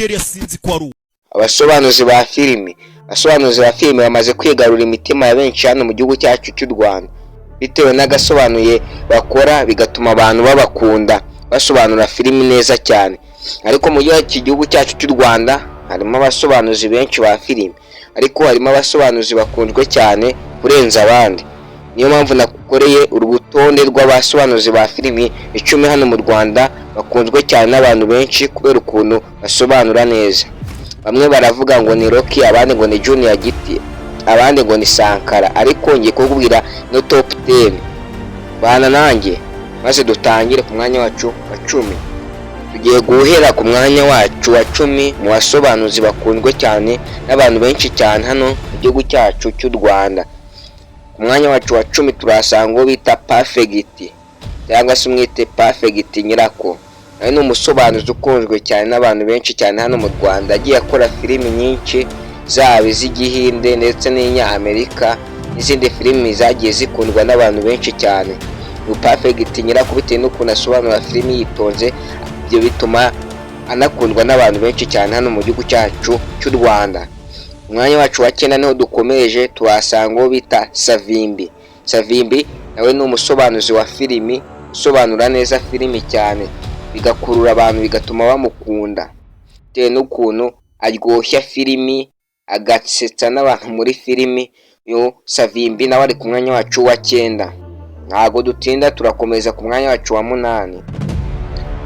Nigeria sinzi ko ari abasobanuzi ba filimi. Abasobanuzi ba filimi bamaze kwigarura imitima ya benshi hano mu gihugu cyacu cy'u Rwanda bitewe n'agasobanuye bakora, bigatuma abantu babakunda basobanura filimi neza cyane. Ariko mu gihugu cyacu cy'u Rwanda harimo abasobanuzi benshi ba filimi, ariko harimo abasobanuzi bakunzwe cyane kurenza abandi. Niyo mpamvu nakoreye urutonde rw'abasobanuzi ba filimi 10 hano mu Rwanda bakunzwe cyane n'abantu benshi kubera ukuntu basobanura neza. Bamwe baravuga ngo ni Rocky, abandi ngo ni Junior Giti, abandi ngo ni Sankara, ariko ngiye kukubwira no top 10 bana nanjye maze dutangire ku mwanya wacu wa 10. Tugiye guhera ku mwanya wacu wa 10 mu basobanuzi bakunzwe cyane n'abantu benshi cyane hano mu gihugu cyacu cy'u Rwanda. Ku mwanya wacu wa 10 turasanga uwo bita Perfect cyangwa se umwite Perfect nyirako. Nawe ni umusobanuzi ukunzwe cyane n'abantu benshi cyane hano mu Rwanda. Agiye akora filimi nyinshi zaba iz'Igihinde ndetse n'Inyamerika n'izindi filimi zagiye zikundwa n'abantu benshi cyane. Uyu Perfect nyirako bitewe n'ukuntu asobanura filimi yitonze, ibyo bituma anakundwa n'abantu benshi cyane hano mu gihugu cyacu cy'u Rwanda. Umwanya wacu wa 9 niho dukomeje, tuhasanga uwo bita Savimbi. Savimbi nawe ni umusobanuzi wa filimi, usobanura neza filimi cyane, bigakurura abantu bigatuma bamukunda bitewe n'ukuntu aryoshya filimi agasetsa n'abantu muri filimi. Uyu Savimbi nawe ari ku mwanya wacu wa 9. Ntago dutinda, turakomeza ku mwanya wacu wa 8.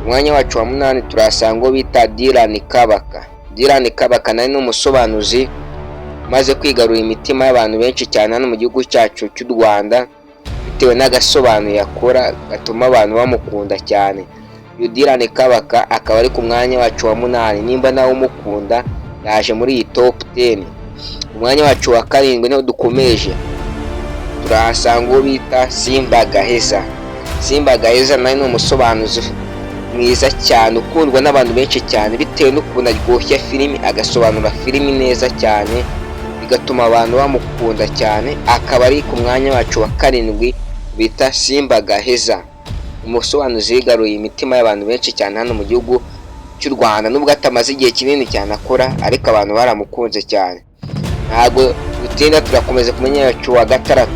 Umwanya wacu wa 8 turasanga uwo bita Dirani Kabaka. Dirani Kabaka nawe ni umusobanuzi maze kwigarura imitima y'abantu benshi cyane hano mu gihugu cyacu cy'u Rwanda bitewe n'agasobanuye akora gatuma abantu bamukunda cyane. Uyu Dirani Kabaka akaba ari ku mwanya wacu wa 8. Nimba nawe umukunda yaje muri iyi top 10. Umwanya wacu wa 7 niho dukomeje, turahasanga uwo bita Simba Gaheza. Simba Gaheza nawe ni umusobanuzi mwiza cyane ukundwa n'abantu benshi cyane bitewe n'ukuntu aryoshya filimi agasobanura filimi neza cyane, bigatuma abantu bamukunda cyane. Akaba ari ku mwanya wacu wa 7 bita Simba Gaheza, umusobanuzi wigaruye imitima y'abantu benshi cyane hano mu gihugu cy'u Rwanda. Nubwo atamaze igihe kinini cyane akora, ariko abantu baramukunze cyane. Ntago dutinda, turakomeza ku mwanya wacu wa 6.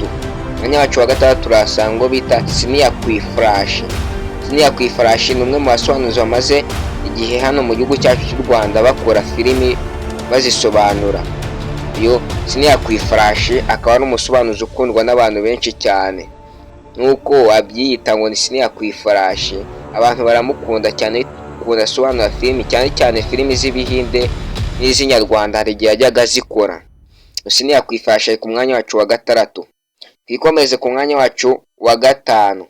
Mwanya wacu wa 6 turasanga uwo bita Siniya Kwiflash. Siniya Kwiflash ni umwe mu basobanuzi bamaze igihe hano mu gihugu cyacu cy'u Rwanda bakora filimi bazisobanura. Iyo Siniya Kwiflash akaba ari umusobanuzi ukundwa n'abantu benshi cyane. Nuko abyiyita ngo ni Siniya Kwiflash, abantu baramukunda cyane kuko asobanura filimi cyane cyane filimi z'Ibihinde n'iz'inyarwanda hari igihe ajyaga zikora. Siniya Kwiflash ku mwanya wacu wa 6. Twikomeze ku mwanya wacu wa 5.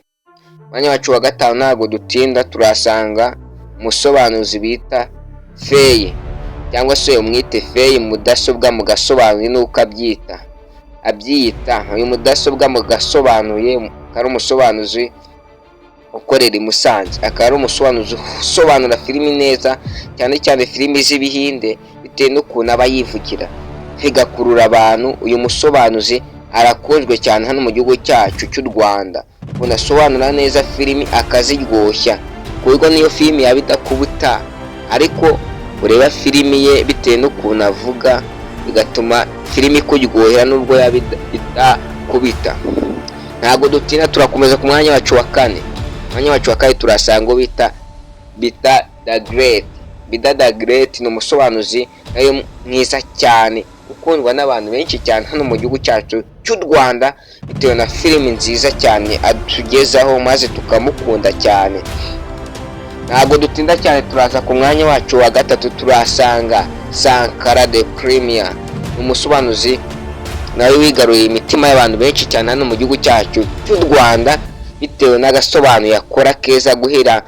Mwanya wacu wa 5 ntago dutinda, turasanga umusobanuzi bita Feye cyangwa se umwite Feye mudasobwa mu gasobanuye nuko abyita. Uyu mudasobwa mu gasobanuye ari umusobanuzi ukorera i Musanze, akaba ari umusobanuzi usobanura filimi neza cyane cyane filimi z'Ibihinde bitewe n'ukuntu aba yivugira bigakurura abantu. Uyu musobanuzi arakunzwe cyane hano mu gihugu cyacu cy'u Rwanda, unasobanura neza filimi akaziryoshya kuko niyo filimi yaba idakubuta, ariko ureba filimi ye bitewe n'ukuntu avuga bigatuma filimi kuryohera nubwo yaba idakubita. Ntago dutina, turakomeza ku mwanya wacu wa 4. Mwanya wacu wa 4 turasanga bita The Great. Bita The Great ni umusobanuzi nayo mwiza cyane ukundwa n'abantu benshi cyane hano mu gihugu cyacu cy'u Rwanda bitewe na filimi nziza cyane atugezaho maze tukamukunda cyane. Ntabwo dutinda cyane, turaza ku mwanya wacu wa 3 turasanga Sankara the Premier, umusobanuzi nawe wigaruye imitima y'abantu benshi cyane hano mu gihugu cyacu cy'u Rwanda bitewe n'agasobanuye akora keza guhera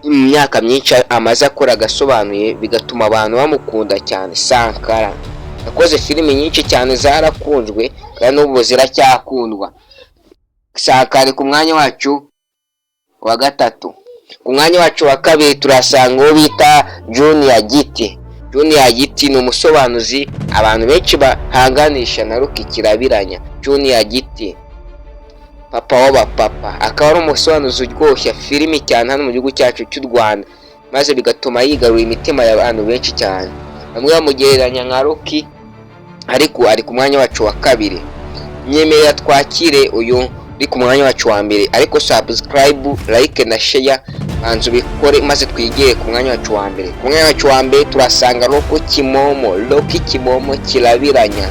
imyaka myinshi amaze akora agasobanuye, bigatuma abantu bamukunda cyane. Sankara yakoze filimi nyinshi cyane zarakunzwe kandi n'ubu ziracyakundwa. Sankara ku mwanya wacu wa 3. Ku mwanya wacu wa 2 turasanga uwo bita Junior Giti. Junior Giti ni umusobanuzi abantu benshi bahanganisha na kirabiranya. Junior Giti papa w'abapapa, akaba ari umusobanuzi uryoshya filimi cyane hano mu gihugu cyacu cy'u Rwanda maze bigatuma yigarura imitima y'abantu benshi cyane. Bamwe bamugereranya nka Rocky ariko ari ku mwanya wacu wa kabiri. Nyemerera twakire uyu uri ku mwanya wacu wa mbere, ariko subscribe, like na share banzu bikore maze twigire ku mwanya wacu wa mbere. Ku mwanya wacu wa mbere turasanga Rocky Kimomo kirabiranya.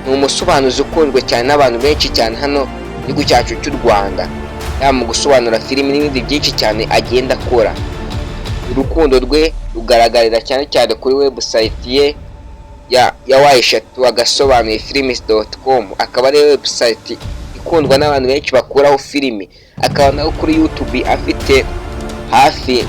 Ni umusobanuzi ukunzwe cyane n'abantu benshi cyane hano mu gihugu cyacu cy'u Rwanda, yaba mu gusobanura filimi n'ibindi byinshi cyane agenda akora. Urukundo rwe rugaragarira cyane cyane kuri website ye ya agasobanuye films.com, akaba ari website ikundwa n'abantu benshi bakuraho filimi. Akaba naho kuri YouTube afite hafi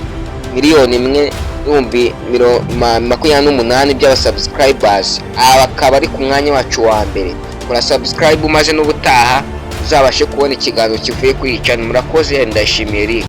1,128,000 by'abasubscribers. Akaba ari ku mwanya wacu wa mbere. Kora subscribe maze n'ubutaha uzabashe kubona ikiganiro kivuye kuri iyi channel. Murakoze, ndashimiye.